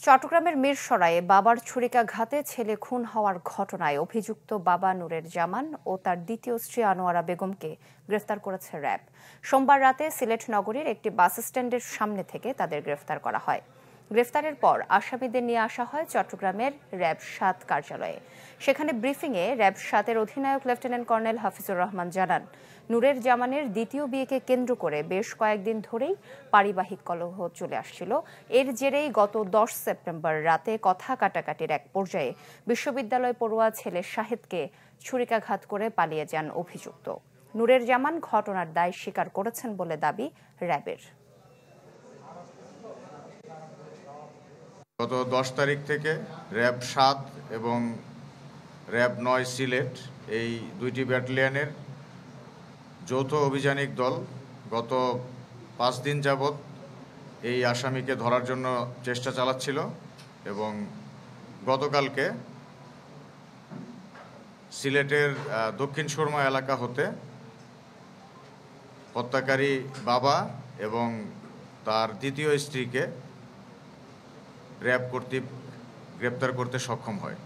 চট্টগ্রামের মিরসরাইয়ে বাবার ছুরিকাঘাতে ছেলে খুন হওয়ার ঘটনায় অভিযুক্ত বাবা নূরের জামান ও তার দ্বিতীয় স্ত্রী আনোয়ারা বেগমকে গ্রেফতার করেছে র্যাব। সোমবার রাতে সিলেট নগরীর একটি বাস স্ট্যান্ডের সামনে থেকে তাদের গ্রেফতার করা হয়। গ্রেফতারের পর আসামিদের নিয়ে আসা হয় চট্টগ্রামের র্যাব ৭ কার্যালয়ে। সেখানে ব্রিফিংয়ে র্যাব ৭-এর অধিনায়ক লেফটেন্যান্ট কর্নেল হাফিজুর রহমান জানান, নূরের জামানের দ্বিতীয় বিয়েকে কেন্দ্র করে বেশ কয়েকদিন ধরেই পারিবারিক কলহ চলে আসছিল। এর জেরেই গত ১০ সেপ্টেম্বর রাতে কথা কাটাকাটির এক পর্যায়ে বিশ্ববিদ্যালয় পড়ুয়া ছেলে শাহেদকে ছুরিকাঘাত করে পালিয়ে যান অভিযুক্ত। নূরের জামান ঘটনার দায় স্বীকার করেছেন বলে দাবি র্যাবের। গত ১০ তারিখ থেকে র্যাব ৭ এবং র্যাব ৯ সিলেট এই দুইটি ব্যাটালিয়নের যৌথ অভিযানিক দল গত ৫ দিন যাবৎ এই আসামিকে ধরার জন্য চেষ্টা চালাচ্ছিল এবং গতকালকে সিলেটের দক্ষিণ সুরমা এলাকা হতে হত্যাকারী বাবা এবং তার দ্বিতীয় স্ত্রীকে র্যাব কর্তৃক গ্রেপ্তার করতে সক্ষম হয়।